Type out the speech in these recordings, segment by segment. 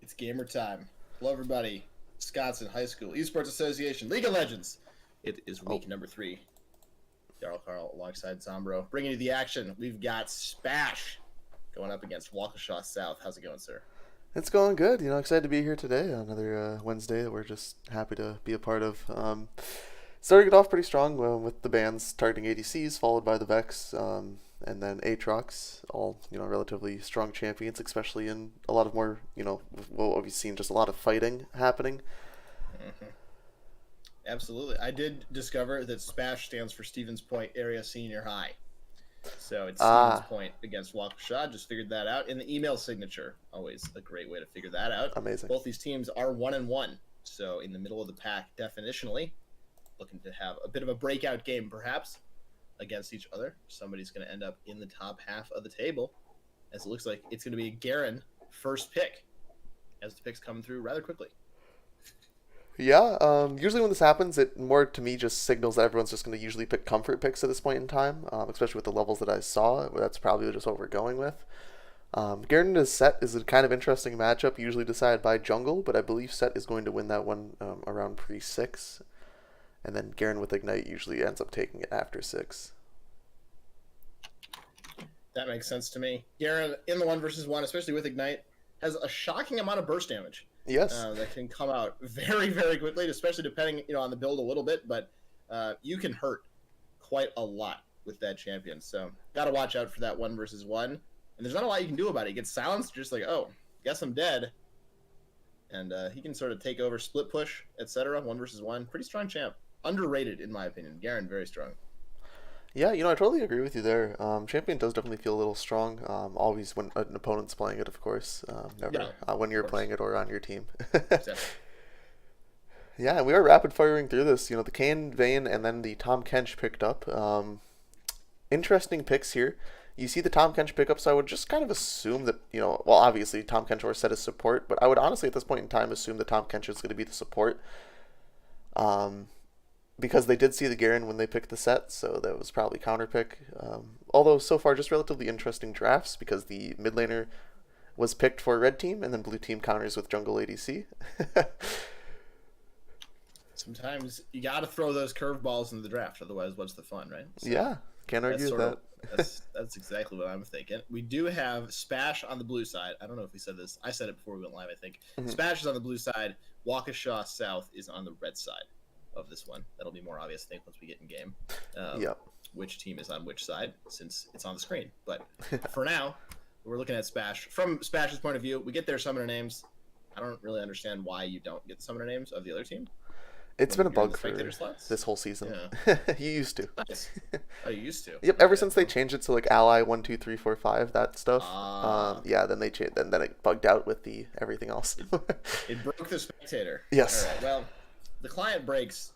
It's gamer time. Hello, everybody. Wisconsin High School Esports Association League of Legends. It is week number 3. Darryl Carl alongside Zombro. Bringing you the action. We've got SPASH going up against Waukesha South. How's it going, sir? It's going good. Excited to be here today. Another Wednesday that we're just happy to be a part of. Starting it off pretty strong with the bands targeting ADCs, followed by the Vex, and then Aatrox. All relatively strong champions, especially in a lot of more what we've seen, just a lot of fighting happening. Mm-hmm. Absolutely. I did discover that SPASH stands for Stevens Point Area Senior High. So it's Stevens Point against Waukesha. Just figured that out in the email signature. Always a great way to figure that out. Amazing. Both these teams are 1-1. So in the middle of the pack, definitionally. Looking to have a bit of a breakout game, perhaps, against each other. Somebody's going to end up in the top half of the table, as it looks like it's going to be Garen first pick, as the picks come through rather quickly. Yeah, usually when this happens, it more to me just signals that everyone's just going to usually pick comfort picks at this point in time, especially with the levels that I saw. That's probably just what we're going with. Garen to Set is a kind of interesting matchup, usually decided by jungle, but I believe Set is going to win that one around pre-6. And then Garen with Ignite usually ends up taking it after 6. That makes sense to me. Garen in the 1v1, especially with Ignite, has a shocking amount of burst damage. Yes. That can come out very, very quickly, especially depending on the build a little bit. But you can hurt quite a lot with that champion. So got to watch out for that 1v1. And there's not a lot you can do about it. He gets silenced, just like, oh, guess I'm dead. And he can sort of take over split push, etc. 1v1. Pretty strong champ. Underrated, in my opinion. Garen, very strong. Yeah, I totally agree with you there. Champion does definitely feel a little strong. Always when an opponent's playing it, of course. Never when you're playing it or on your team. Exactly. Yeah, we are rapid firing through this. The Kayn, Vayne, and then the Tahm Kench picked up. Interesting picks here. You see the Tahm Kench pickup, so I would just kind of assume that, well, obviously Tahm Kench or set as support, but I would honestly at this point in time assume that Tahm Kench is going to be the support. Because they did see the Garen when they picked the set, so that was probably counter pick. Although so far just relatively interesting drafts because the mid laner was picked for red team and then blue team counters with jungle ADC. Sometimes you got to throw those curveballs in the draft, otherwise what's the fun, right? So yeah, can't argue with that. That's exactly what I'm thinking. We do have SPASH on the blue side. I don't know if we said this. I said it before we went live, I think. Mm-hmm. SPASH is on the blue side. Waukesha South is on the red side of this one. That'll be more obvious, I think, once we get in game. Which team is on which side, since it's on the screen. But for now, we're looking at SPASH. From SPASH's point of view, we get their summoner names. I don't really understand why you don't get the summoner names of the other team. It's been a bug for this whole season. Yeah. You used to. Nice. Oh, you used to. Yep. Ever since they changed it to like ally 1, 2, 3, 4, 5, that stuff. Yeah. Then they changed. Then it bugged out with the everything else. It broke the spectator. Yes. All right. Well, the client breaks,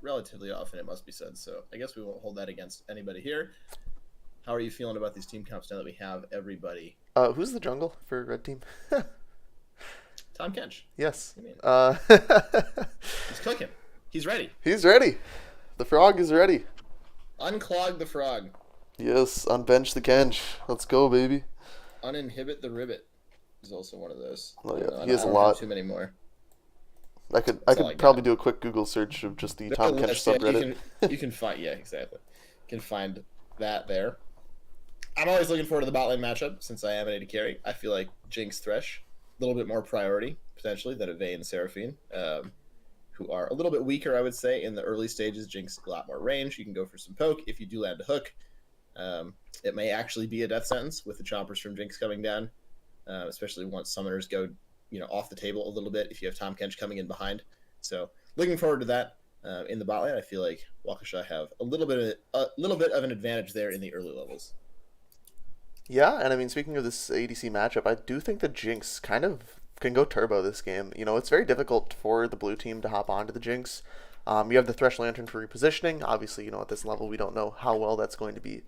relatively often, it must be said. So I guess we won't hold that against anybody here. How are you feeling about these team comps now that we have everybody? Who's the jungle for red team? Tahm Kench. Yes. He's cooking. He's ready. He's ready. The frog is ready. Unclog the frog. Yes. Unbench the Kench. Let's go, baby. Uninhibit the ribbit is also one of those. Oh yeah. He has a lot. Too many more. I could probably do a quick Google search of just the Tahm Kench subreddit. You can find exactly. You can find that there. I'm always looking forward to the bot lane matchup since I am an AD carry. I feel like Jinx Thresh a little bit more priority potentially than a Vayne and Seraphine, who are a little bit weaker, I would say, in the early stages. Jinx a lot more range. You can go for some poke if you do land a hook. It may actually be a death sentence with the chompers from Jinx coming down, especially once summoners go off the table a little bit if you have Tahm Kench coming in behind. So looking forward to that. In the bot lane, I feel like Waukesha have a little bit of an advantage there in the early levels. Yeah, and I mean, speaking of this ADC matchup, I do think that Jinx kind of can go turbo this game. It's very difficult for the blue team to hop onto the Jinx. You have the Thresh Lantern for repositioning. Obviously, at this level, we don't know how well that's going to be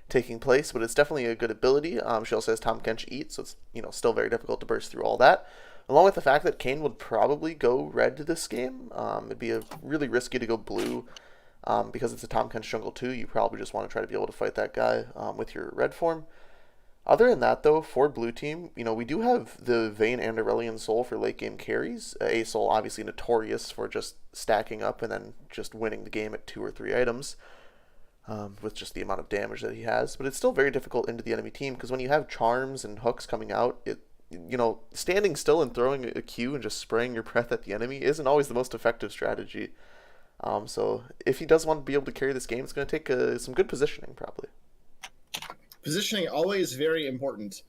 taking place, but it's definitely a good ability. She also has Tahm Kench Eat, so it's still very difficult to burst through all that. Along with the fact that Kayn would probably go red this game. It'd be really risky to go blue because it's a Tahm Kench jungle too. You probably just want to try to be able to fight that guy with your red form. Other than that, though, for blue team, we do have the Vayne and Aurelion Sol for late game carries. A Sol obviously notorious for just stacking up and then just winning the game at 2 or 3 items. With just the amount of damage that he has. But it's still very difficult into the enemy team because when you have charms and hooks coming out, standing still and throwing a Q and just spraying your breath at the enemy isn't always the most effective strategy. So if he does want to be able to carry this game, it's going to take some good positioning probably. Positioning always very important,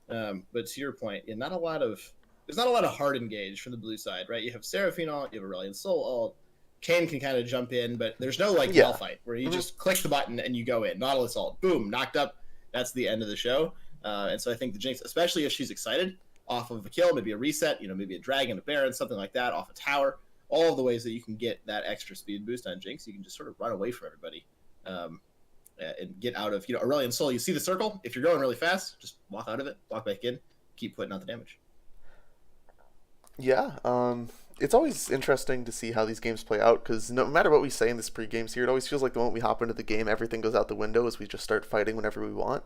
but to your point, there's not a lot of hard engage from the blue side, right? You have Seraphine ult, you have Aurelion Sol ult. Kayn can kind of jump in, but there's no Malphite where you just click the button and you go in. Nautilus ult, boom, knocked up. That's the end of the show. And so I think the Jinx, especially if she's excited off of a kill, maybe a reset, maybe a dragon, a baron, something like that, off a tower, all of the ways that you can get that extra speed boost on Jinx, you can just sort of run away from everybody and get out of, Aurelion Sol. You see the circle? If you're going really fast, just walk out of it, walk back in, keep putting out the damage. Yeah, it's always interesting to see how these games play out because no matter what we say in this pre-games here, it always feels like the moment we hop into the game, everything goes out the window as we just start fighting whenever we want.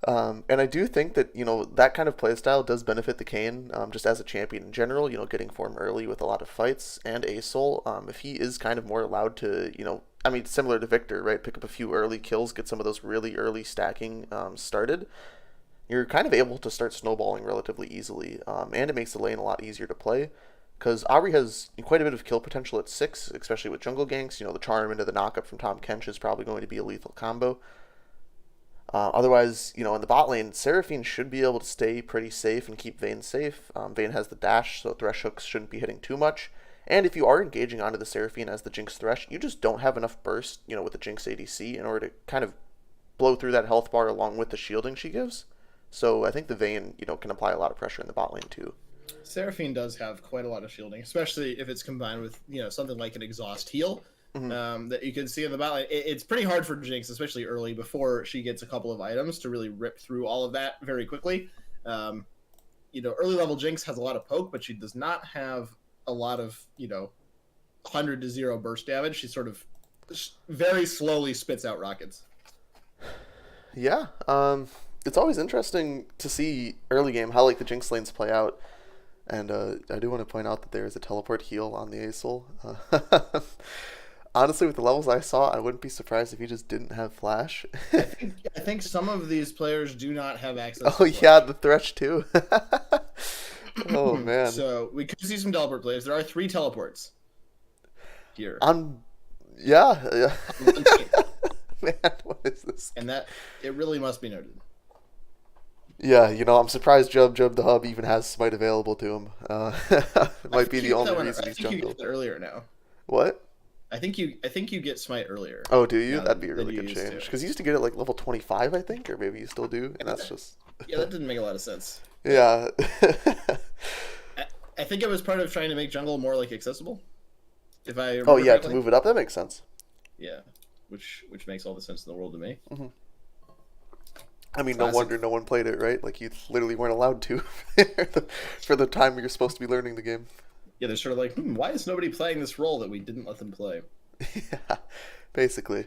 And I do think that, that kind of playstyle does benefit the Kayn just as a champion in general, getting form early with a lot of fights and Asol. If he is kind of more allowed to, similar to Victor, right? Pick up a few early kills, get some of those really early stacking started. You're kind of able to start snowballing relatively easily, and it makes the lane a lot easier to play. Because Aubrey has quite a bit of kill potential at 6, especially with jungle ganks. The charm into the knockup from Tom Kench is probably going to be a lethal combo. Otherwise, in the bot lane, Seraphine should be able to stay pretty safe and keep Vayne safe. Vayne has the dash, so Thresh hooks shouldn't be hitting too much. And if you are engaging onto the Seraphine as the Jinx Thresh, you just don't have enough burst, with the Jinx ADC in order to kind of blow through that health bar along with the shielding she gives. So I think the Vayne, can apply a lot of pressure in the bot lane too. Seraphine does have quite a lot of shielding, especially if it's combined with, something like an exhaust heal that you can see in the bot lane. It's pretty hard for Jinx, especially early before she gets a couple of items, to really rip through all of that very quickly. Early level Jinx has a lot of poke, but she does not have a lot of, 100 to 0 burst damage. She sort of very slowly spits out rockets. Yeah, it's always interesting to see early game how the Jinx lanes play out, and I do want to point out that there is a teleport heal on the Asol. Honestly, with the levels I saw, I wouldn't be surprised if he just didn't have flash. I think some of these players do not have access. Oh yeah, the Thresh too. Oh man. So we could see some teleport plays. There are 3 teleports here. Yeah. Man, what is this? And that it really must be noted. Yeah, I'm surprised Jub the Hub even has Smite available to him. It might be the only reason he's jungle. You get it earlier now. What? I think you get Smite earlier. Oh, do you? That'd be a really good change. Because you used to get it level 25, I think, or maybe you still do, and that's just... Yeah, that didn't make a lot of sense. Yeah. I think it was part of trying to make jungle more accessible. If I remember correctly. To move it up, that makes sense. Yeah, which makes all the sense in the world to me. Mm-hmm. I mean, Classic. No wonder no one played it, right? You literally weren't allowed to for the time you're supposed to be learning the game. Yeah, they're sort of why is nobody playing this role that we didn't let them play? Yeah, basically.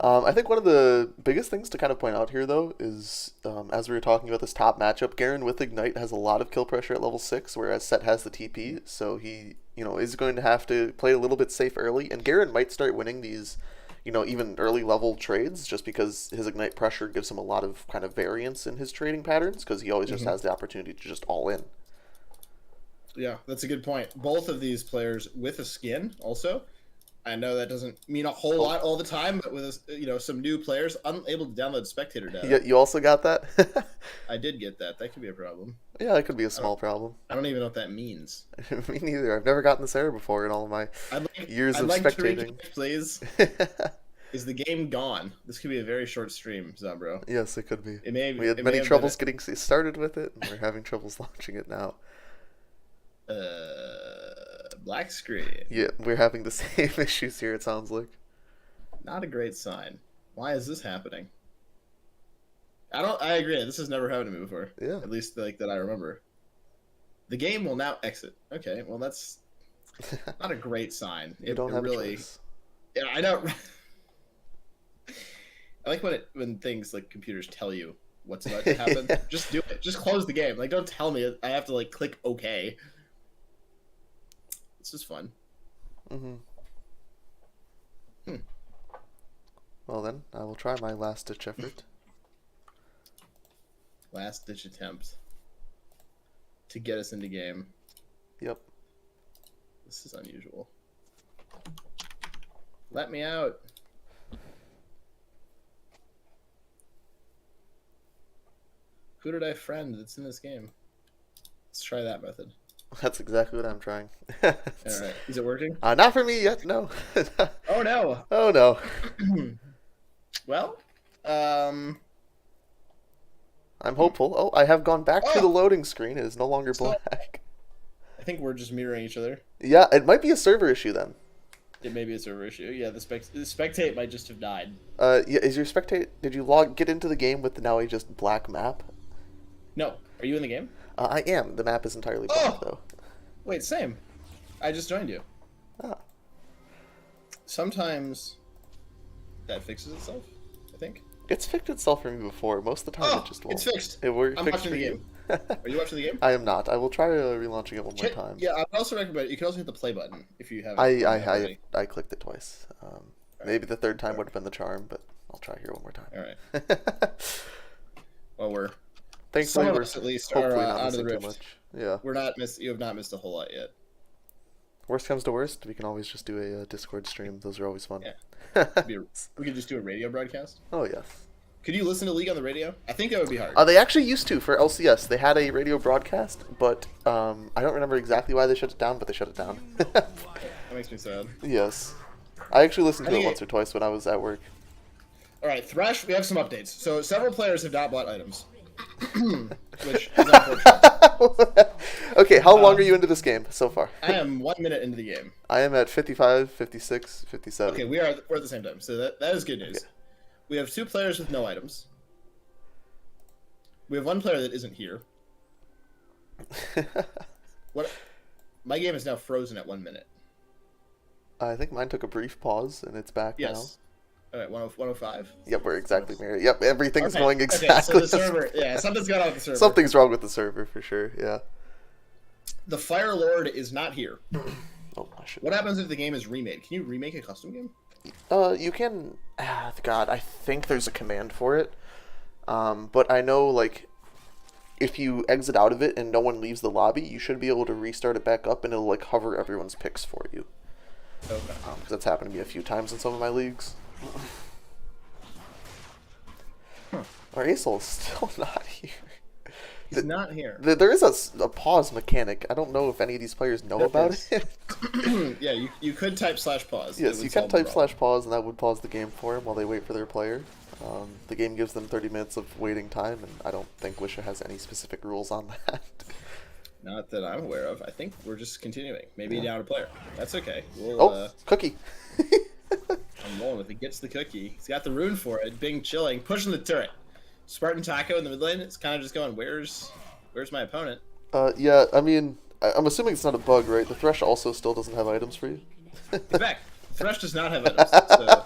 I think one of the biggest things to kind of point out here, though, is as we were talking about this top matchup, Garen with Ignite has a lot of kill pressure at level 6, whereas Set has the TP, so he, is going to have to play a little bit safe early, and Garen might start winning these, even early level trades, just because his Ignite pressure gives him a lot of kind of variance in his trading patterns, because he always just has the opportunity to just all in. Yeah, that's a good point. Both of these players with a skin, also. I know that doesn't mean a whole lot all the time, but with some new players unable to download spectator data. Yeah, you also got that? I did get that. That could be a problem. Yeah, it could be a small problem. I don't even know what that means. Me neither. I've never gotten this error before in all of my years of spectating. To please. Is the game gone? This could be a very short stream, Zombro. Yes, it could be. We had many troubles getting started with it, and we're having troubles launching it now. Black screen. Yeah, we're having the same issues here, it sounds like. Not a great sign. Why is this happening? I agree. This has never happened to me before. Yeah. At least that I remember. The game will now exit. Okay, well that's not a great sign. You don't have really... a choice. Yeah, I know. I like when things like computers tell you what's about to happen. Yeah. Just do it. Just close the game. Like, don't tell me I have to like click OK. This is fun. Mm-hmm. Well then, I will try my last ditch effort. Last ditch attempt to get us into game. Yep. This is unusual. Let me out. Who did I friend that's in this game? Let's try that method. That's exactly what I'm trying. All right. Is it working? Not for me yet, no. Oh, no. Oh, no. Well, I'm hopeful. Oh, I have gone back to Oh! the loading screen. It is no longer So- black. I think we're just mirroring each other. Yeah, it might be a server issue then. It may be a server issue. Yeah, the spectate might just have died. Yeah, is your spectate? Did you get into the game with now a just black map? No. Are you in the game? I am. The map is entirely black Oh! though. Wait, same. I just joined you. Ah. Sometimes that fixes itself, I think. It's fixed itself for me before. Most of the time, Oh, it just won't. it's fixed. It worked. I'm Fixed watching for the you. game. Are you watching the game? I am not. I will try relaunching it one more time. Yeah, I would also recommend you can also hit the play button if you haven't. I clicked it twice. Maybe the third time would have been the charm, but I'll try here one more time. All right. Well, we're Thankfully, some of we're us at least hopefully are not out of the missing too rift. much. Yeah. We're not miss. You have not missed a whole lot yet. Worst comes to worst, we can always just do a Discord stream. Those are always fun. Yeah. We could just do a radio broadcast. Oh yes. Could you listen to League on the radio? I think that would be hard. They actually used to for LCS. They had a radio broadcast, but I don't remember exactly why they shut it down, but they shut it down. That makes me sad. Yes. I actually listened to think it once or twice when I was at work. All right, Thresh. We have some updates. So several players have not bought items, which is unfortunate. Okay, how long are you into this game so far? I am 1 minute into the game. I am at 55, 56, 57. Okay, we're at the same time, so that is good news. Okay. We have 2 players with no items. We have 1 player that isn't here. What? My game is now frozen at 1 minute. I think mine took a brief pause, and it's back now. Yes. All right, 105. Yep, we're exactly married. Yep, everything's Okay, going okay, exactly. so the server, yeah, something's got off the server. Something's wrong with the server for sure. Yeah. The Fire Lord is not here. Oh, I should. What happens if the game is remade? Can you remake a custom game? You can. God, I think there's a command for it. But I know like, if you exit out of it and no one leaves the lobby, you should be able to restart it back up, and it'll like hover everyone's picks for you. Okay. Because that's happened to me a few times in some of my leagues. Our Aesol is still not here. He's not here. There is a pause mechanic. I don't know if any of these players know about it. Yeah, you could type /pause. Yes, you can type /pause, and that would pause the game for them while they wait for their player. The game gives them 30 minutes of waiting time, and I don't think Wisha has any specific rules on that. Not that I'm aware of. I think we're just continuing. Maybe down a player. That's okay. We'll, Oh, cookie. I'm rolling with it. Gets the cookie. He's got the rune for it. Bing chilling. Pushing the turret. Spartan Taco in the mid lane. It's kind of just going, where's my opponent? Yeah, I mean, I'm assuming it's not a bug, right? The Thresh also still doesn't have items for you. He's back. Thresh does not have items. So.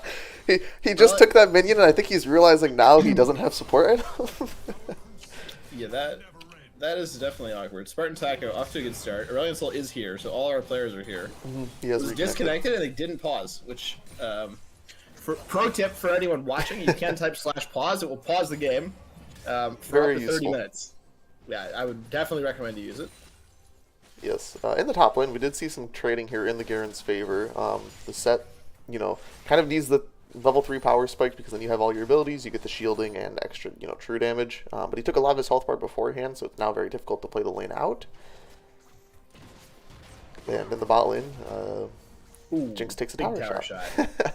He just took that minion, and I think he's realizing now he doesn't have support items. Yeah, that is definitely awkward. Spartan Taco off to a good start. Aurelion Soul is here, so all our players are here. He has It was reconnected. disconnected and they didn't pause, which for pro tip for anyone watching, you can type /pause. It will pause the game for Very up to 30 useful. minutes. Yeah, I would definitely recommend you use it. Yes. In the top lane, we did see some trading here in the Garen's favor. The set, kind of needs the level 3 power spike, because then you have all your abilities, you get the shielding and extra, true damage. But he took a lot of his health bar beforehand, so it's now very difficult to play the lane out. And in the bot lane, Ooh, Jinx takes a big tower shot. shot.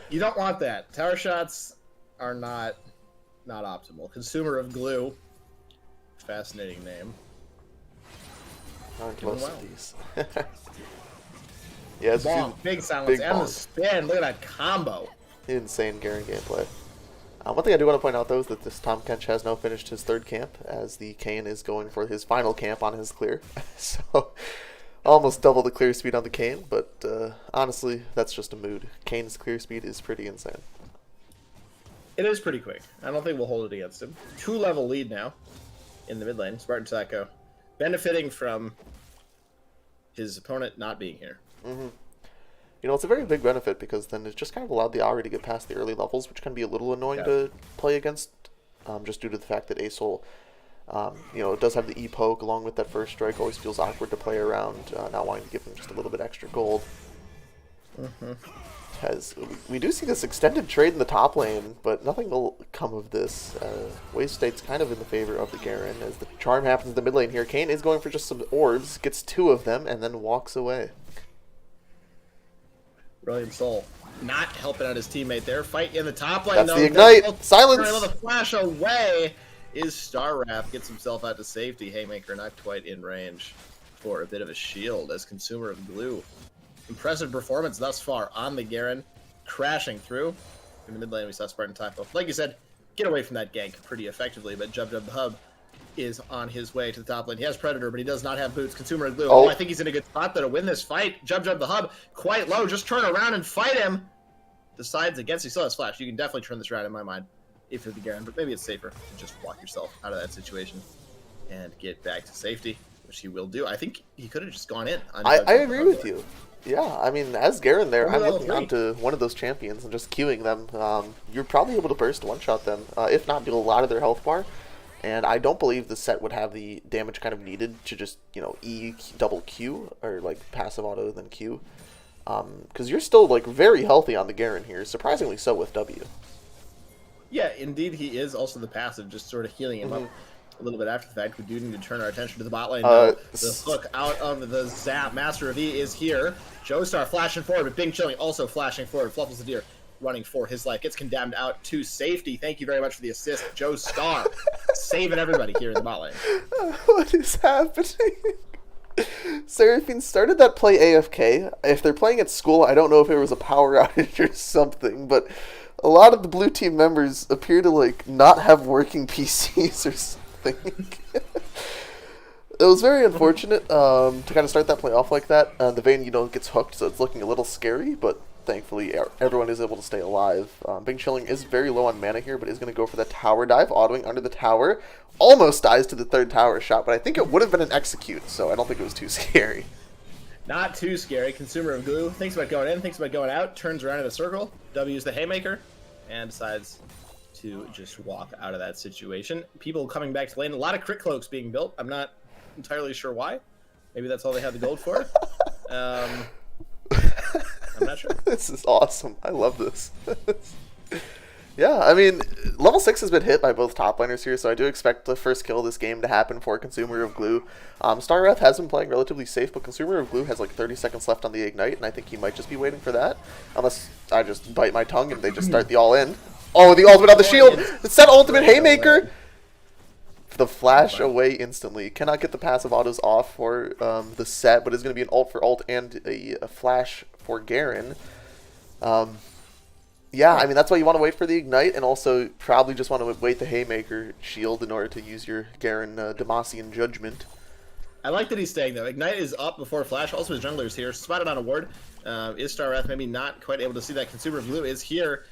You don't want that. Tower shots are not optimal. Consumer of glue. Fascinating name. Aren't Doing most well. of these. Yeah, it's Bonk, big silence, big and the bonk. spin. Look at that combo. Insane Garen gameplay. One thing I do want to point out, though, is that this Tom Kench has now finished his 3rd camp, as the Kayn is going for his final camp on his clear. So, almost double the clear speed on the Kayn, but honestly, that's just a mood. Kayn's clear speed is pretty insane. It is pretty quick. I don't think we'll hold it against him. 2-level lead now in the mid lane. Spartan Taco benefiting from his opponent not being here. Mm-hmm. You know, it's a very big benefit because then it just kind of allowed the Auri to get past the early levels, which can be a little annoying to play against, just due to the fact that Asol, it does have the E-poke along with that first strike. Always feels awkward to play around, not wanting to give him just a little bit extra gold. Mm-hmm. We do see this extended trade in the top lane, but nothing will come of this. Waste State's kind of in the favor of the Garen as the charm happens in the mid lane here. Kayn is going for just some orbs, gets 2 of them, and then walks away. Brilliant Soul not helping out his teammate there. Fight in the top lane. That's though. the ignite. Silence. The flash away is Star Wrath gets himself out to safety. Haymaker not quite in range for a bit of a shield as Consumer of Glue. Impressive performance thus far on the Garen, crashing through. In the mid lane, we saw Spartan Taco. Like you said, get away from that gank pretty effectively, but Jub the Hub is on his way to the top lane. He has Predator, but he does not have boots. Consumer of Glue. Oh, I think he's in a good spot, though, to win this fight. Jub the Hub, quite low. Just turn around and fight him. Decides against. He still has Flash. You can definitely turn this around in my mind if you're the Garen, but maybe it's safer to just walk yourself out of that situation and get back to safety, which he will do. I think he could have just gone in. I agree with you. Yeah, I mean, as Garen there, I'm looking onto one of those champions and just queuing them. You're probably able to burst one-shot them, if not do a lot of their health bar. And I don't believe the set would have the damage kind of needed to just, E double Q, or like passive auto then Q. Because you're still like very healthy on the Garen here, surprisingly so with W. Yeah, indeed he is. Also the passive, just sort of healing him up a little bit after the fact. We do need to turn our attention to the bot lane. The hook out of the zap. Master of E is here. Joestar flashing forward, but Bing Chilling also flashing forward. Fluffles the Deer running for his life. Gets condemned out to safety. Thank you very much for the assist, Joestar. Saving everybody here in the bot lane. What is happening? Seraphine started that play AFK. If they're playing at school, I don't know if it was a power outage or something, but a lot of the blue team members appear to not have working PCs or something. It was very unfortunate to kind of start that play off like that. The Vayne, gets hooked, so it's looking a little scary, but thankfully everyone is able to stay alive. Bing Chilling is very low on mana here, but is going to go for the tower dive, autoing under the tower. Almost dies to the 3rd tower shot, but I think it would have been an execute, so I don't think it was too scary. Not too scary. Consumer of Glue thinks about going in, thinks about going out, turns around in a circle, W's the Haymaker, and decides to just walk out of that situation. People coming back to lane. A lot of crit cloaks being built. I'm not entirely sure why. Maybe that's all they had the gold for. I'm not sure. This is awesome. I love this. Yeah, I mean, level 6 has been hit by both top laners here, so I do expect the first kill of this game to happen for Consumer of Glue. Star Wrath has been playing relatively safe, but Consumer of Glue has 30 seconds left on the Ignite, and I think he might just be waiting for that. Unless I just bite my tongue and they just start the all-in. Oh, the ultimate on the shield! Set ultimate Haymaker! The flash away instantly. Cannot get the passive autos off for the set, but is going to be an ult for ult and a flash for Garen. Yeah, I mean, that's why you want to wait for the Ignite, and also probably just want to wait the Haymaker shield in order to use your Garen Demacian Judgment. I like that he's staying, though. Ignite is up before Flash. Also, his jungler's here. Spotted on a ward. Is Star Wrath maybe not quite able to see that? Consumer of Glue is here.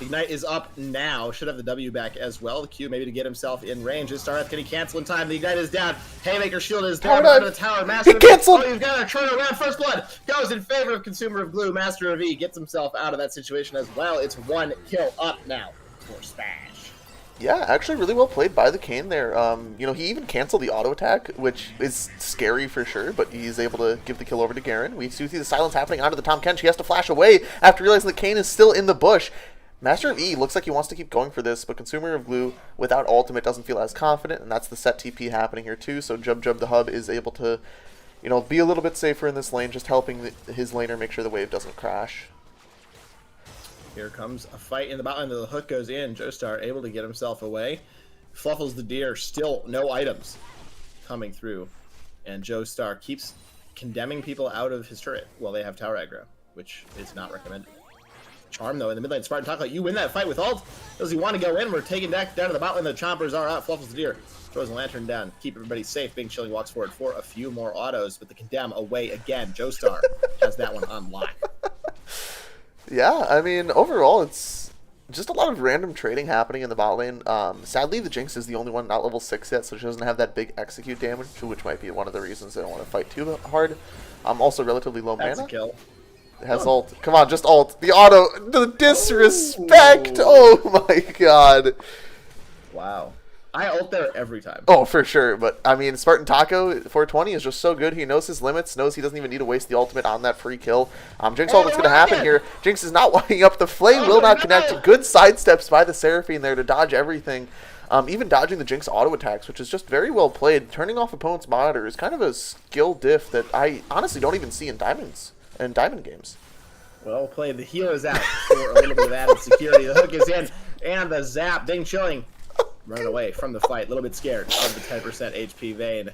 Ignite is up now. Should have the W back as well. The Q maybe to get himself in range. Is Star Wrath can he cancel in time? The Ignite is down. Haymaker shield is down under the tower. Master he canceled! Oh, you've got to turn around. First blood goes in favor of Consumer of Glue. Master of E gets himself out of that situation as well. It's 1 kill up now for SPASH. Yeah, actually really well played by the Kayn there. He even canceled the auto attack, which is scary for sure, but he's able to give the kill over to Garen. We see the silence happening onto the Tahm Kench. He has to flash away after realizing that Kayn is still in the bush. Master of E looks like he wants to keep going for this, but Consumer of Glue without ultimate doesn't feel as confident, and that's the set TP happening here too, so Jub the Hub is able to, be a little bit safer in this lane, just helping his laner make sure the wave doesn't crash. Here comes a fight in the bot lane. The hook goes in. Joestar able to get himself away. Fluffles the Deer, still no items coming through, and Joestar keeps condemning people out of his turret while they have tower aggro, which is not recommended. Charm, though, in the mid lane. Spartan Taco, you win that fight with ult. Does he want to go in? We're taking back down to the bot lane. The Chompers are out. Fluffles the Deer throws a lantern down. Keep everybody safe. Bing Chilling walks forward for a few more autos, but the condemn away again. Joestar has that one on lock. Yeah, I mean, overall, it's just a lot of random trading happening in the bot lane. Sadly, the Jinx is the only one not level 6 yet, so she doesn't have that big execute damage, which might be one of the reasons they don't want to fight too hard. Also relatively low That's mana. a kill. It has ult. Come on, just ult. The auto. The disrespect. Oh. Oh my god. Wow. I ult there every time. Oh, for sure. But, I mean, Spartan Taco 420 is just so good. He knows his limits, knows he doesn't even need to waste the ultimate on that free kill. Jinx ult is going to happen here. Jinx is not winding up. The flame will not connect. Good sidesteps by the Seraphine there to dodge everything. Even dodging the Jinx auto attacks, which is just very well played. Turning off opponent's monitor is kind of a skill diff that I honestly don't even see in diamond games. Well played. The heal is out for a little bit of added security. The hook is in, and the zap. Ding chilling. Running away from the fight. A little bit scared of the 10% HP Vayne.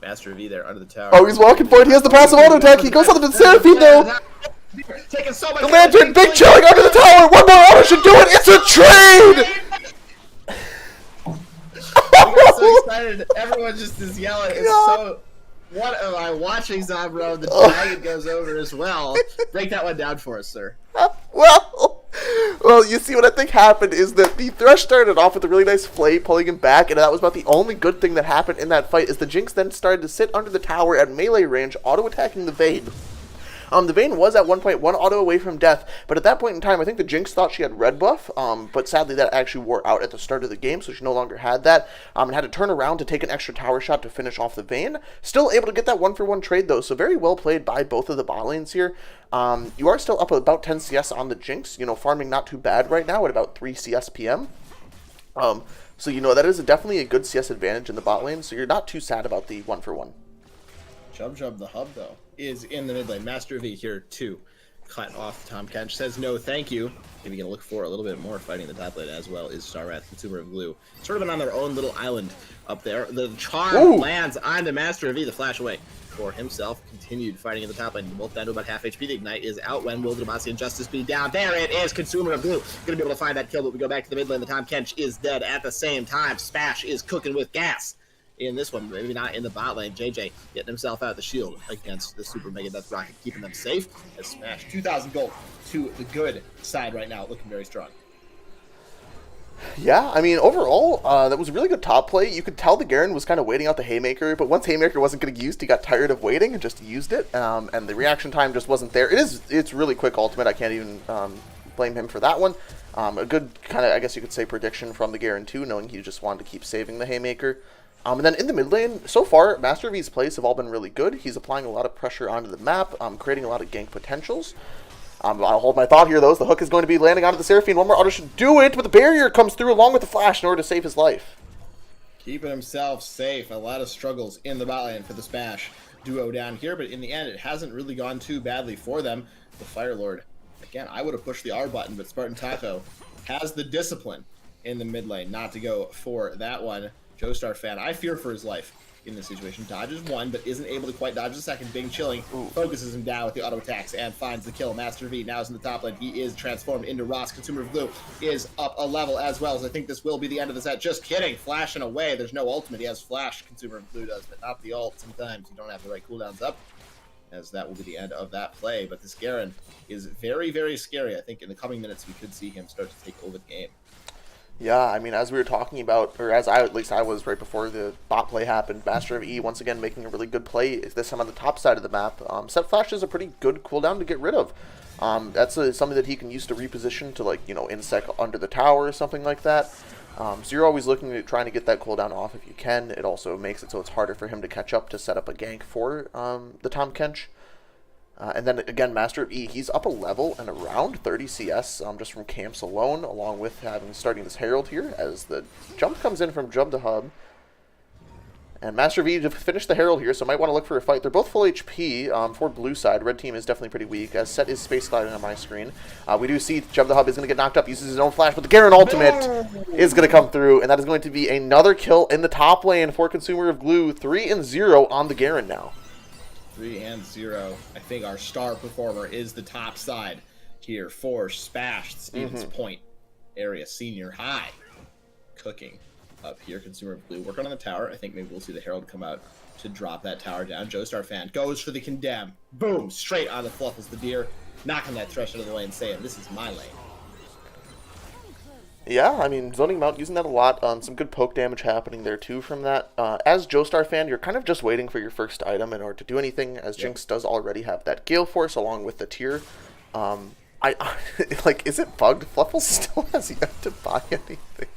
Master V there under the tower. Oh, he's walking for it. He has the passive auto attack. He goes under the Seraphine, though. Taking so much The Lantern, big chilling under the tower. One more auto should do it. It's a trade. I got so excited. Everyone just is yelling. It's so... What am I watching, Zabro? The dragon goes over as well. Break that one down for us, sir. Well, you see what I think happened is that the Thresh started off with a really nice flay pulling him back, and that was about the only good thing that happened in that fight, is the Jinx then started to sit under the tower at melee range, auto-attacking the Vayne. The Vayne was at one point one auto away from death, but at that point in time, I think the Jinx thought she had red buff, but sadly that actually wore out at the start of the game, so she no longer had that, and had to turn around to take an extra tower shot to finish off the Vayne. Still able to get that 1-for-1 trade, though, so very well played by both of the bot lanes here. You are still up about 10 CS on the Jinx, farming not too bad right now at about 3 CS PM. So, that is definitely a good CS advantage in the bot lane, so you're not too sad about the 1-for-1. Jub the hub, though, is in the mid lane. Master V here, too. Cut off Tom Kench. Says no, thank you. Maybe going to look for a little bit more fighting the top lane as well is Starwrath, Consumer of Glue. Sort of been on their own little island up there. The charm lands on the Master V. The flash away for himself. Continued fighting in the top lane. Both down to about half HP. The Ignite is out. When will Demacia and Justice be down? There it is. Consumer of Glue. Going to be able to find that kill, but we go back to the mid lane. The Tom Kench is dead at the same time. SPASH is cooking with gas. In this one, maybe not in the bot lane. JJ getting himself out of the shield against the Super Mega Death Rocket, keeping them safe. As Smash 2,000 gold to the good side right now, looking very strong. Yeah, I mean, overall, that was a really good top play. You could tell the Garen was kind of waiting out the Haymaker, but once Haymaker wasn't getting used, he got tired of waiting and just used it, and the reaction time just wasn't there. It's really quick ultimate. I can't even blame him for that one. A good kind of, I guess you could say, prediction from the Garen too, knowing he just wanted to keep saving the Haymaker. And then in the mid lane, so far, Master V's plays have all been really good. He's applying a lot of pressure onto the map, creating a lot of gank potentials. I'll hold my thought here, though. The hook is going to be landing onto the Seraphine. One more auto should do it, but the barrier comes through along with the flash in order to save his life. Keeping himself safe. A lot of struggles in the bot lane for the SPASH duo down here, but in the end, it hasn't really gone too badly for them. The Fire Lord, again, I would have pushed the R button, but Spartan Taco has the discipline in the mid lane not to go for that one. Joestar fan, I fear for his life in this situation. Dodges one, but isn't able to quite dodge the second. Bing chilling, focuses him down with the auto attacks and finds the kill. Master V now is in the top lane. He is transformed into Ross. Consumer of Glue is up a level as well, as I think this will be the end of the set. Just kidding, flashing away. There's no ultimate. He has flash, Consumer of Glue does, but not the ult. Sometimes you don't have the right cooldowns up, as that will be the end of that play. But this Garen is very, very scary. I think in the coming minutes we could see him start to take over the game. Yeah, I mean, as we were talking about, or as at least I was right before the bot play happened, Master of E once again making a really good play, this time on the top side of the map. Set Flash is a pretty good cooldown to get rid of. That's something that he can use to reposition to, like, insect under the tower or something like that. So you're always looking at trying to get that cooldown off if you can. It also makes it so it's harder for him to catch up to set up a gank for the Tom Kench. And then again, Master of E, he's up a level and around 30 CS just from camps alone, along with starting this Herald here as the jump comes in from Jub the Hub. And Master of E to finish the Herald here, so might want to look for a fight. They're both full HP for blue side. Red team is definitely pretty weak, as Set is space gliding on my screen. We do see Jub the Hub is going to get knocked up, uses his own flash, but the Garen ultimate is going to come through, and that is going to be another kill in the top lane for Consumer of Glue. 3-0 on the Garen now. 3-0. I think our star performer is the top side here for SPASH, Stevens Point area senior high. Cooking up here, Consumer of Blue working on the tower. I think maybe we'll see the Herald come out to drop that tower down. Joestar fan goes for the condemn. Boom! Straight on the fluff as the deer, knocking that Thresh out of the lane, saying, "This is my lane." Yeah, I mean, zoning him out, using that a lot. Some good poke damage happening there too from that. As Joestar fan, you're kind of just waiting for your first item in order to do anything, as Yep. Jinx does already have that Gale Force along with the tier. I like, is it bugged? Fluffles still has yet to buy anything.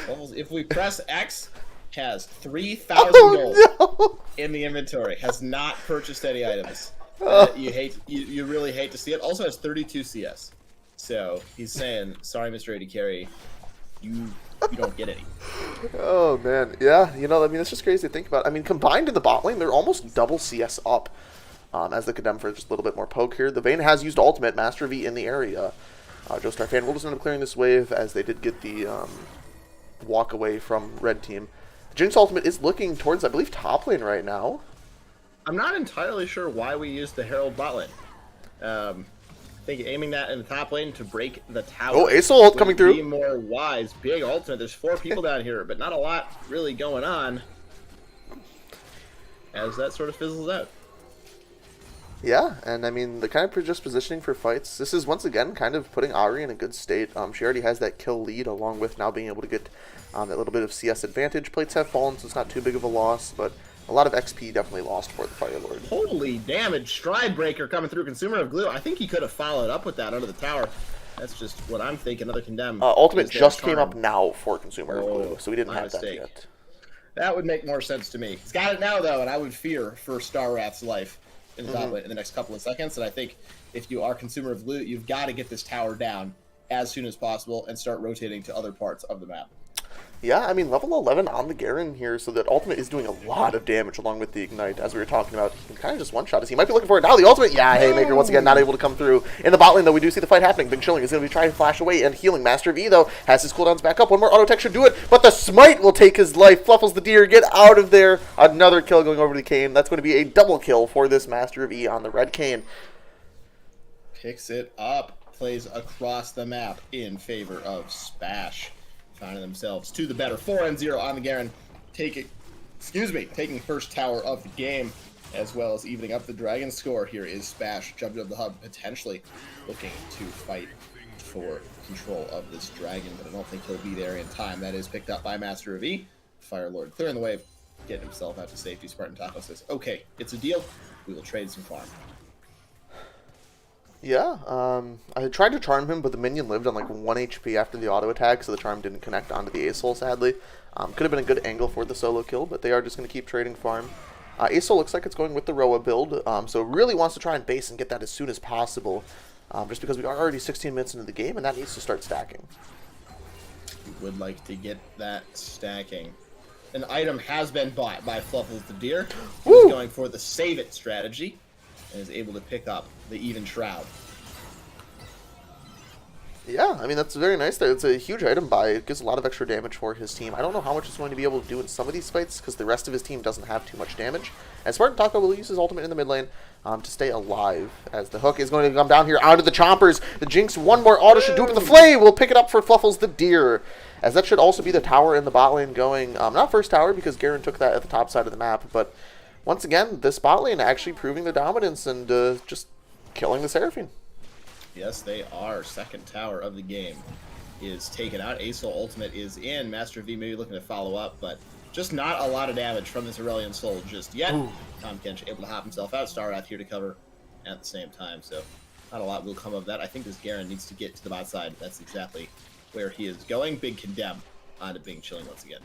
Well, if we press X, has 3,000 gold Oh no! in the inventory. Has not purchased any items. Oh. You really hate to see it. Also has 32 CS. So he's saying, sorry, Mr. AD Carry, you don't get any. Oh man, yeah. You know, I mean, it's just crazy to think about. I mean, combined in the bot lane, they're almost double CS up. As they condemn for just a little bit more poke here. The Vayne has used ultimate, Master V in the area. Joestar fan will just end up clearing this wave as they did get the walk away from red team. Jinx ultimate is looking towards, I believe, top lane right now. I'm not entirely sure why we used the Herald bot lane. I think aiming that in the top lane to break the tower. Oh, Ace ult coming would be through. more wise. Big ultimate. There's 4 people down here, but not a lot really going on as that sort of fizzles out. Yeah, and I mean, the kind of just positioning for fights, this is once again kind of putting Ahri in a good state. She already has that kill lead, along with now being able to get that little bit of CS advantage. Plates have fallen, so it's not too big of a loss, but a lot of XP definitely lost for the Fire Lord. Holy damage. Stride Breaker coming through. Consumer of Glue. I think he could have followed up with that under the tower. That's just what I'm thinking. Another condemn. Ultimate just came up now for Consumer of Oh, Glue, so we didn't my have mistake. that yet. That would make more sense to me. He's got it now, though, and I would fear for Star Rat's life in the top lane in the next couple of seconds. And I think if you are Consumer of Loot, you've got to get this tower down as soon as possible and start rotating to other parts of the map. Yeah, I mean, level 11 on the Garen here, so that ultimate is doing a lot of damage along with the Ignite, as we were talking about. He can kind of just one-shot us. He might be looking for it now. The ultimate, yeah, Haymaker, once again, not able to come through. In the bot lane, though, we do see the fight happening. Big Chilling is going to be trying to flash away and healing. Master V, though, has his cooldowns back up. One more auto tech should do it, but the smite will take his life. Fluffles the deer, get out of there. Another kill going over to Kayn. That's going to be a double kill for this Master V on the red Kayn. Picks it up, plays across the map in favor of SPASH. Finding themselves to the better. 4-0 on the Garen. Taking first tower of the game, as well as evening up the Dragon score. Here is SPASH, jumped up the hub, potentially looking to fight for control of this Dragon, but I don't think he'll be there in time. That is picked up by Master of E. Fire Lord clearing the wave, getting himself out to safety. Spartan Taco says, okay, it's a deal. We will trade some farm. Yeah, I tried to charm him, but the minion lived on like 1 HP after the auto attack, so the charm didn't connect onto the Ace Hole, sadly. Could have been a good angle for the solo kill, but they are just going to keep trading farm. Ace Hole looks like it's going with the Roa build, so really wants to try and base and get that as soon as possible, just because we are already 16 minutes into the game, and that needs to start stacking. You would like to get that stacking. An item has been bought by Fluffles the Deer. He's going for the save it strategy, and is able to pick up the Even Shroud. Yeah, I mean, that's very nice there. It's a huge item buy. It gives a lot of extra damage for his team. I don't know how much he's going to be able to do in some of these fights, because the rest of his team doesn't have too much damage. And Spartan Taco will use his ultimate in the mid lane to stay alive, as the hook is going to come down here onto the Chompers. The Jinx, one more auto should do it, but the Flay will pick it up for Fluffles the Deer, as that should also be the tower in the bot lane going. Not first tower, because Garen took that at the top side of the map, but once again, this bot lane actually proving their dominance and just killing the Seraphine. Yes, they are. Second tower of the game is taken out. Aesol ultimate is in. Master V maybe looking to follow up, but just not a lot of damage from this Aurelion Soul just yet. Tom Kench able to hop himself out. Starwrath here to cover at the same time, so not a lot will come of that. I think this Garen needs to get to the bot side. That's exactly where he is going. Big condemn onto being chilling once again.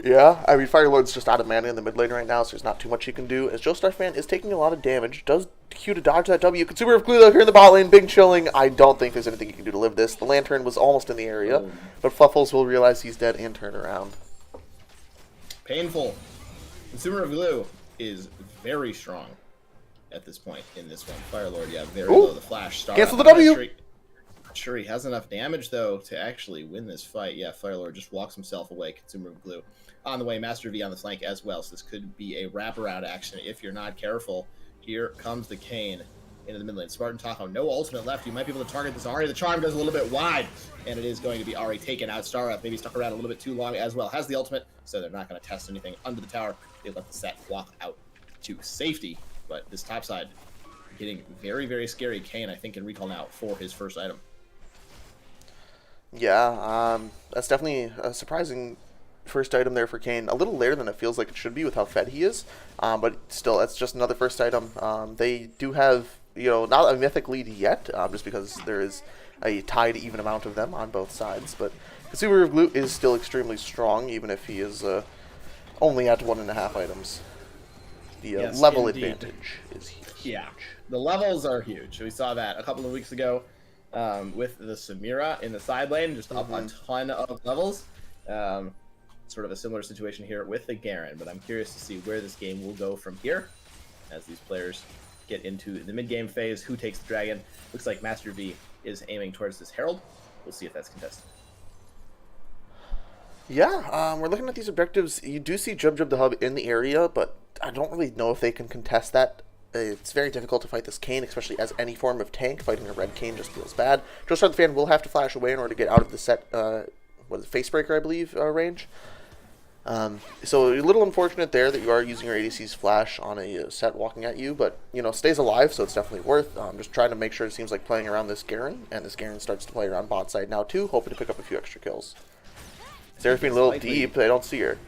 Yeah, I mean, Fire Lord's just out of mana in the mid lane right now, so there's not too much he can do. As Joestar fan is taking a lot of damage, does Q to dodge that W. Consumer of Glue, though, here in the bot lane, big chilling. I don't think there's anything you can do to live this. The Lantern was almost in the area, but Fluffles will realize he's dead and turn around. Painful. Consumer of Glue is very strong at this point in this one. Fire Lord, yeah, very low. The flash star. Cancel the W! Not sure he has enough damage, though, to actually win this fight. Yeah, Fire Lord just walks himself away. Consumer of Glue on the way. Master V on the flank as well, so this could be a wraparound action if you're not careful. Here comes the Kayn into the mid lane. Spartan Tahoe, no ultimate left. You might be able to target this Ahri. The charm goes a little bit wide, and it is going to be Ahri taken out. Starrup maybe stuck around a little bit too long as well. Has the ultimate, so they're not going to test anything under the tower. They let the set walk out to safety, but this top side getting very, very scary. Kayn, I think, can recall now for his first item. Yeah, that's definitely a surprising first item there for Kane. A little later than it feels like it should be with how fed he is, but still, that's just another first item. They do have, not a mythic lead yet, just because there is a tied even amount of them on both sides. But Consumer of Glue is still extremely strong, even if he is only at 1.5 items. The Yes, level indeed. advantage is huge. Yeah, the levels are huge. We saw that a couple of weeks ago with the Samira in the side lane, just up a ton of levels. Um, sort of a similar situation here with the Garen, but I'm curious to see where this game will go from here as these players get into the mid-game phase. Who takes the dragon? Looks like Master V is aiming towards this Herald. We'll see if that's contested. Yeah, we're looking at these objectives. You do see Jub Jub the Hub in the area, but I don't really know if they can contest that. It's very difficult to fight this Kane, especially as any form of tank. Fighting a red Kane just feels bad. Joestar the Fan will have to flash away in order to get out of the set, Facebreaker, I believe, range. So a little unfortunate there that you are using your ADC's flash on a set walking at you, but, stays alive, so it's definitely worth. Just trying to make sure it seems like playing around this Garen, and this Garen starts to play around bot side now too, hoping to pick up a few extra kills. Seraphine a little deep, they don't see her.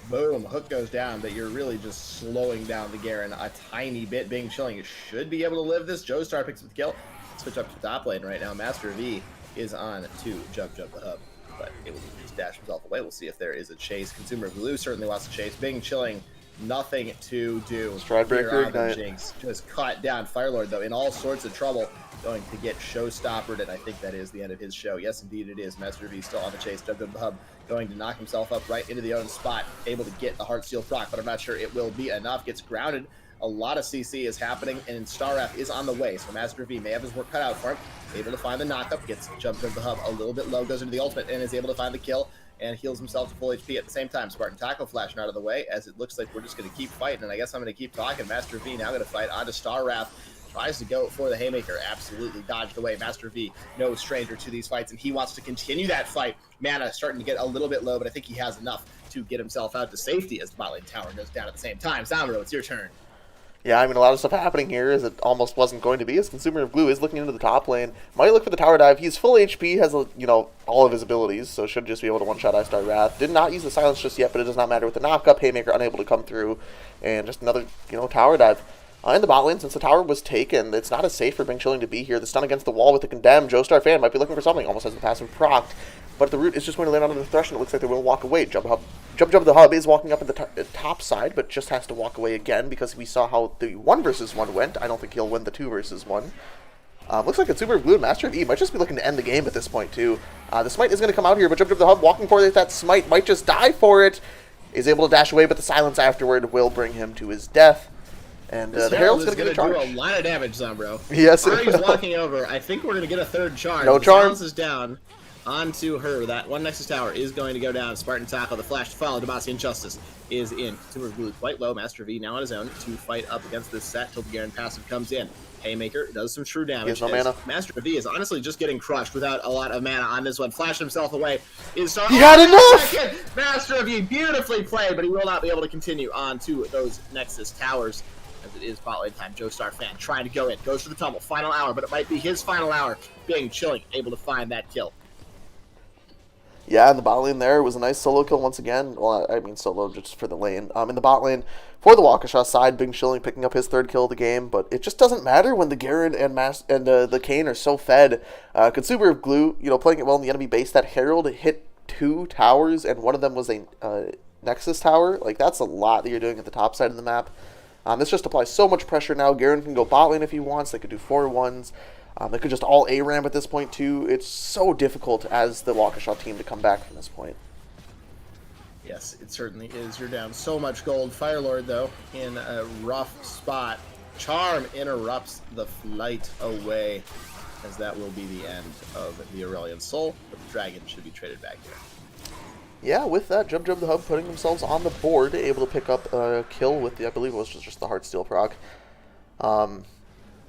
Boom, hook goes down, but you're really just slowing down the Garen a tiny bit. Bing Chilling should be able to live this. Joestar picks up the kill. Switch up to top lane right now. Master V is on to Jump the Hub, but able to just dash himself away. We'll see if there is a chase. Consumer Blue certainly wants to chase. Bing Chilling, nothing to do. Stridebreaker ignite. Jinx just cut down. Firelord, though, in all sorts of trouble, going to get showstoppered, and I think that is the end of his show. Yes, indeed it is. Master V still on the chase. Jump the Hub going to knock himself up right into the own spot, able to get the Heartsteel proc, but I'm not sure it will be enough. Gets grounded. A lot of CC is happening, and Starwrath is on the way, so Master V may have his work cut out for him. Able to find the knockup, gets jumped into the hub a little bit low, goes into the ultimate, and is able to find the kill, and heals himself to full HP at the same time. Spartan Taco flashing out of the way, as it looks like we're just going to keep fighting, and I guess I'm going to keep talking. Master V now going to fight onto Starwrath. Tries to go for the Haymaker, absolutely dodged away. Master V, no stranger to these fights, and he wants to continue that fight. Mana starting to get a little bit low, but I think he has enough to get himself out to safety as the bot lane tower goes down at the same time. Samuro, it's your turn. Yeah, I mean, a lot of stuff happening here as it almost wasn't going to be, as Consumer of Blue is looking into the top lane. Might look for the tower dive. He's full HP, has, all of his abilities, so should just be able to one-shot iStar Wrath. Did not use the silence just yet, but it does not matter with the knock-up. Haymaker unable to come through, and just another, tower dive. In the bot lane, since the tower was taken, it's not as safe for Bing Chilling to be here. The stun against the wall with the Condemn. Joestar Fan might be looking for something, almost has the passive procced, but the root is just going to land on the Thresh, and it looks like they will walk away. Jump the Hub is walking up at the top side, but just has to walk away again because we saw how the 1 versus 1 went. I don't think he'll win the 2 versus 1. Looks like Consumer Blue and Master of E might just be looking to end the game at this point, too. The Smite is going to come out here, but Jump the Hub walking for it. That Smite might just die for it. Is able to dash away, but the silence afterward will bring him to his death. And the Herald's going to get a charge. Do a lot of damage, Zombro. Yes, it Ari's will. walking over. I think we're going to get a 3rd charge. No the charm. Silence is down onto her. That one Nexus tower is going to go down. Spartan Tackle, the flash to follow. Demacian Justice is in. Consumer Blue quite low. Master V now on his own to fight up against this set till the Garen passive comes in. Haymaker does some true damage. He has no mana. Master V is honestly just getting crushed without a lot of mana on this one. Flash himself away. He had enough! Master V beautifully played, but he will not be able to continue on to those Nexus towers. As it is bot lane time. Joestar Fan trying to go in. Goes for the tumble. Final hour, but it might be his final hour. Bing Chilling able to find that kill. Yeah, in the bot lane there, it was a nice solo kill once again. Well, I mean solo just for the lane. In the bot lane, for the Waukesha side, Bing Chilling picking up his 3rd kill of the game, but it just doesn't matter when the Garen and the Kane are so fed. Consumer of Glue, playing it well in the enemy base. That Herald hit 2 towers, and one of them was a Nexus tower. Like, that's a lot that you're doing at the top side of the map. This just applies so much pressure now. Garen can go bot lane if he wants. They could do 4-1s. They could just all A-ramp at this point, too. It's so difficult as the Waukesha team to come back from this point. Yes, it certainly is. You're down so much gold. Firelord, though, in a rough spot. Charm interrupts the flight away, as that will be the end of the Aurelion Soul, but the dragon should be traded back here. Yeah, with that, Jub the Hub putting themselves on the board, able to pick up a kill with the, I believe it was just the Heartsteel proc. I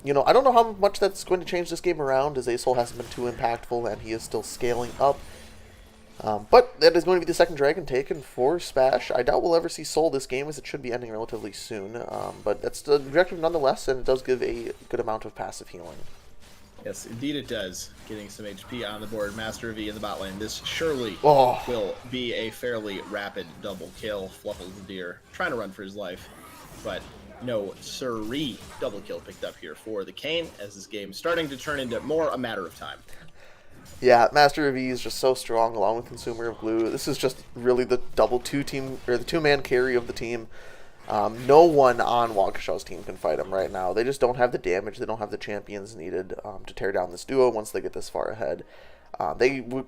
don't know how much that's going to change this game around, as Asol hasn't been too impactful, and he is still scaling up. But that is going to be the 2nd dragon taken for SPASH. I doubt we'll ever see Soul this game, as it should be ending relatively soon. But that's the objective nonetheless, and it does give a good amount of passive healing. Yes, indeed it does. Getting some HP on the board. Master V in the bot lane. This surely Oh, will be a fairly rapid double kill. Fluffles the deer, trying to run for his life. But no siree. Double kill picked up here for the Kane, as this game is starting to turn into more a matter of time. yeah, Master of E is just so strong, along with Consumer of Glue. This is just really the double two-team, or the two-man carry of the team. No one on Waukesha's team can fight him right now. They just don't have the damage. They don't have the champions needed to tear down this duo once they get this far ahead.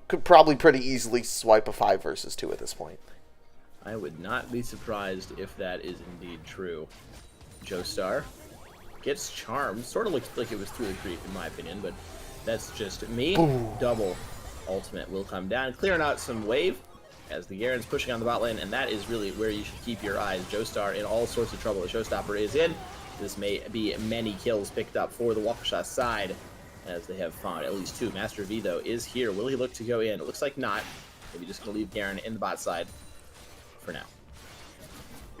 Could probably pretty easily swipe a 5 versus 2 at this point. I would not be surprised if that is indeed true. Joestar gets charmed. Sort of looks like it was through the creep, in my opinion, but that's just me. Ooh. Double ultimate will come down, clearing out some wave as the Garen's pushing on the bot lane, and that is really where you should keep your eyes. Joestar in all sorts of trouble. The Showstopper is in. This may be many kills picked up for the Waukesha side, as they have found at least 2. Master V, though, is here. Will he look to go in? It looks like not. Maybe just going to leave Garen in the bot side for now.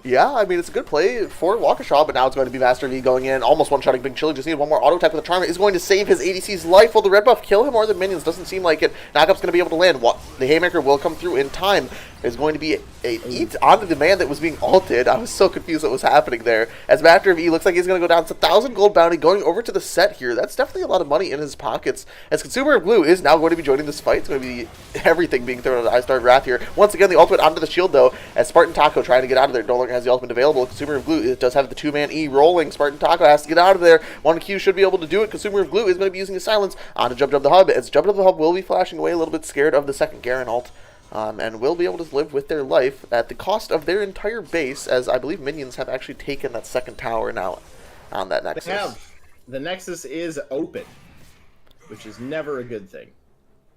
Yeah, I mean, it's a good play for Waukesha, but now it's going to be Master V going in, almost one-shotting Big Chili. Just need one more auto attack with the Charm. Is going to save his ADC's life. Will the red buff kill him or the minions? Doesn't seem like it. Knockup's going to be able to land. The Haymaker will come through in time. There's going to be a eat onto the man that was being ulted. I was so confused what was happening there. As Master V looks like he's going to go down. It's 1,000 gold bounty going over to the set here. That's definitely a lot of money in his pockets. As Consumer of Glue is now going to be joining this fight. It's going to be everything being thrown at Ice Star Wrath here. Once again, the ultimate onto the shield, though, as Spartan Taco trying to get out of there. No longer has the ultimate available. Consumer of Glue, it does have the 2-man E rolling. Spartan Taco has to get out of there. 1Q should be able to do it. Consumer of Glue is going to be using his silence on to Jump the Hub, as Jump the Hub will be flashing away, a little bit scared of the second Garen ult. And will be able to live with their life at the cost of their entire base, as I believe minions have actually taken that second tower now on that Nexus. They have. The Nexus is open, which is never a good thing.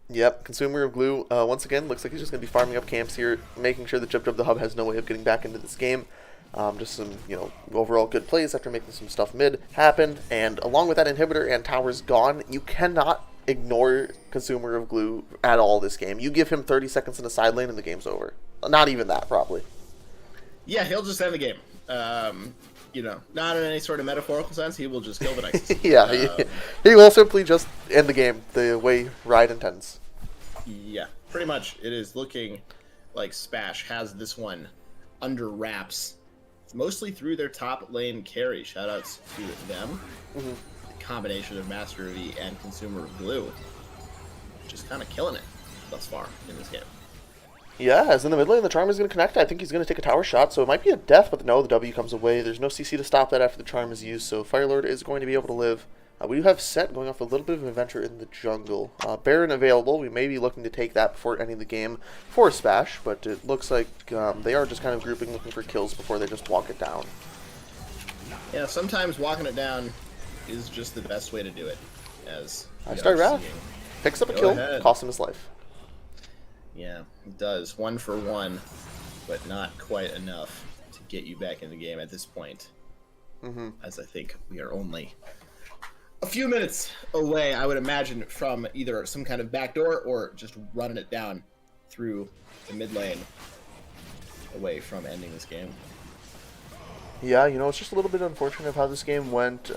Yep, Consumer of Glue, once again, looks like he's just going to be farming up camps here, making sure that Jump the Hub has no way of getting back into this game. Just some, overall good plays after making some stuff mid happen. And along with that inhibitor and towers gone, you cannot ignore Consumer of Glue at all this game. You give him 30 seconds in the side lane and the game's over. Not even that, probably. Yeah, he'll just end the game. Not in any sort of metaphorical sense. He will just kill the Nexus. Yeah, he will simply just end the game the way Riot intends. Yeah, pretty much. It is looking like SPASH has this one under wraps, mostly through their top lane carry. Shoutouts to them. Mm-hmm. Combination of Master V and Consumer of Glue, just kind of killing it thus far in this game. Yeah, as in the mid lane, the Charm is going to connect. I think he's going to take a tower shot, so it might be a death, but no, the W comes away. There's no CC to stop that after the Charm is used, so Firelord is going to be able to live. We do have Set going off a little bit of an adventure in the jungle. Baron available. We may be looking to take that before ending the game for SPASH, but it looks like they are just kind of grouping, looking for kills before they just walk it down. Yeah, sometimes walking it down is just the best way to do it. As I start Wrath. Picks up a kill, costs him his life. Yeah, it does. 1 for 1, but not quite enough to get you back in the game at this point. Mm-hmm. As I think we are only a few minutes away, I would imagine, from either some kind of backdoor or just running it down through the mid lane away from ending this game. Yeah, it's just a little bit unfortunate of how this game went.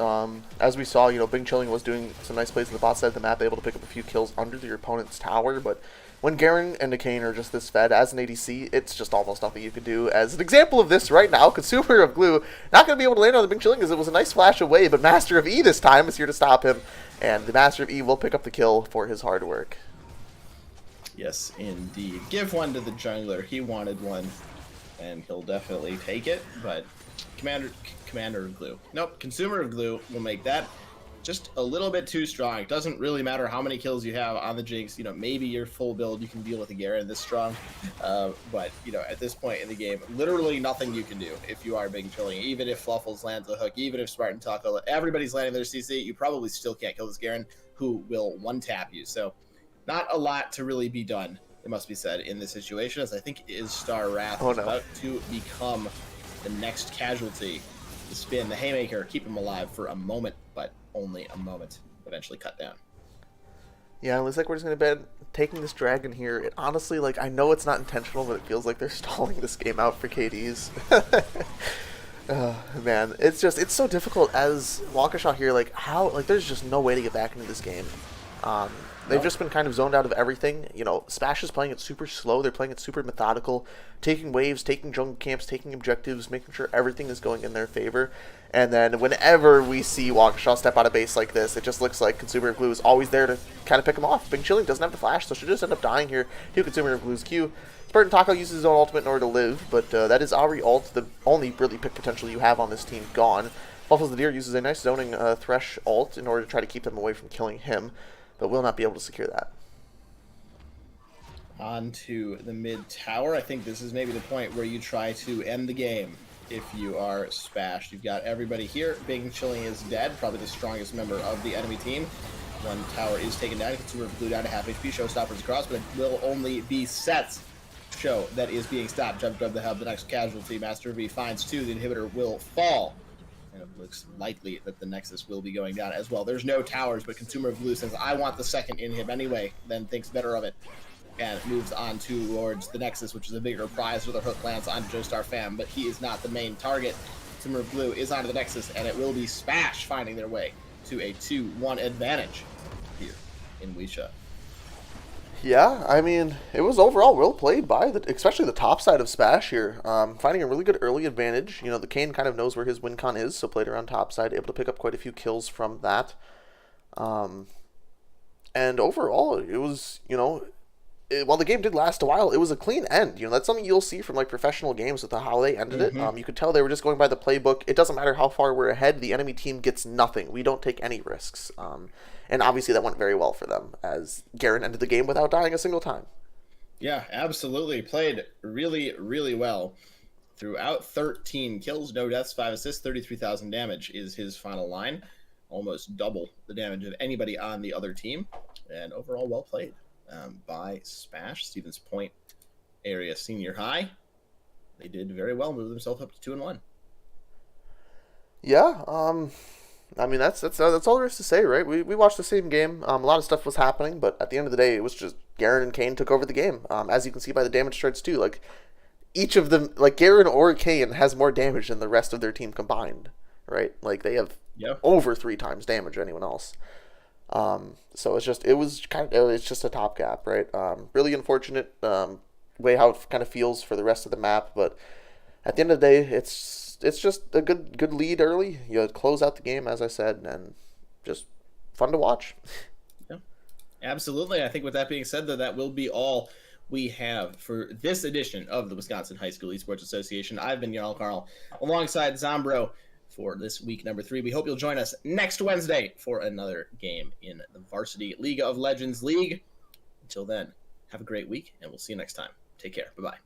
As we saw, Bing Chilling was doing some nice plays on the bot side of the map, able to pick up a few kills under your opponent's tower, but when Garen and Kane are just this fed as an ADC, it's just almost nothing you can do. As an example of this right now, Consumer of Glue, not going to be able to land on the Bing Chilling as it was a nice flash away, but Master of E this time is here to stop him, and the Master of E will pick up the kill for his hard work. Yes, indeed. Give one to the jungler. He wanted one, and he'll definitely take it, but Commander of Glue. Nope, Consumer of Glue will make that just a little bit too strong. It doesn't really matter how many kills you have on the Jinx. Maybe your full build, you can deal with a Garen this strong. But, at this point in the game, literally nothing you can do if you are Big Chilling. Even if Fluffles lands the hook, even if Spartan Taco, everybody's landing their CC, you probably still can't kill this Garen, who will one-tap you. So, not a lot to really be done, it must be said, in this situation, as I think is Star Wrath about to become the next casualty. The spin, the Haymaker, keep him alive for a moment, but only a moment. Eventually cut down. Yeah, it looks like we're just going to be taking this dragon here. It honestly, I know it's not intentional, but it feels like they're stalling this game out for KDs. Man, it's so difficult as Waukesha here. Like how like there's just no way to get back into this game. Um, they've No. just been kind of zoned out of everything. You know, SPASH is playing it super slow. They're playing it super methodical, taking waves, taking jungle camps, taking objectives, making sure everything is going in their favor. And then whenever we see Waukesha step out of base like this, it just looks like Consumer of Glue is always there to kind of pick him off. Big Chilling doesn't have the flash, so she'll just end up dying here to Consumer of Glue's Q. Spartan Taco uses his own ultimate in order to live, but that is Ahri ult, the only really pick potential you have on this team, gone. Buffalo's the Deer uses a nice zoning Thresh ult in order to try to keep them away from killing him, but will not be able to secure that. On to the mid tower. I think this is maybe the point where you try to end the game if you are spashed. You've got everybody here. Big Chilling is dead, probably the strongest member of the enemy team. One tower is taken down. Consumer Blue down to half HP. Showstoppers across, but it will only be Set's show that is being stopped. Jump the hub, the next casualty. Master V finds two. The inhibitor will fall. And it looks likely that the Nexus will be going down as well. There's no towers, but Consumer Blue says, I want the second inhib anyway, then thinks better of it. And moves on towards the Nexus, which is a bigger prize with a hook lance on Joestar Fam, but he is not the main target. Consumer Blue is onto the Nexus, and it will be SPASH finding their way to a 2-1 advantage here in Waukesha. Yeah, I mean, it was overall well played by especially the top side of SPASH here. Finding a really good early advantage. You know, the Kane kind of knows where his win con is, so played around top side, able to pick up quite a few kills from that. And overall, it was, you know, while the game did last a while, it was a clean end. You know, that's something you'll see from like professional games with how they ended it. You could tell they were just going by the playbook. It doesn't matter how far we're ahead; the enemy team gets nothing. We don't take any risks. And obviously that went very well for them as Garen ended the game without dying a single time. Yeah, absolutely. Played really, really well. Throughout 13 kills, no deaths, 5 assists, 33,000 damage is his final line. Almost double the damage of anybody on the other team. And overall, well played by SPASH, Stevens Point area senior high. They did very well, moved themselves up to 2-1. Yeah, I mean that's all there is to say, right? We watched the same game. A lot of stuff was happening, but at the end of the day, it was just Garen and Kane took over the game. As you can see by the damage charts too, like each of them, like Garen or Kane, has more damage than the rest of their team combined, right? Like they have over 3 times damage than anyone else. So it's just a top gap, right? Really unfortunate way how it kind of feels for the rest of the map, but at the end of the day, it's just a good lead early. You close out the game, as I said, and just fun to watch. Yeah, absolutely. I think with that being said, though, that will be all we have for this edition of the Wisconsin High School Esports Association. I've been Jarl Carl alongside Zombro for this week number 3. We hope you'll join us next Wednesday for another game in the Varsity League of Legends League. Until then, have a great week, and we'll see you next time. Take care. Bye-bye.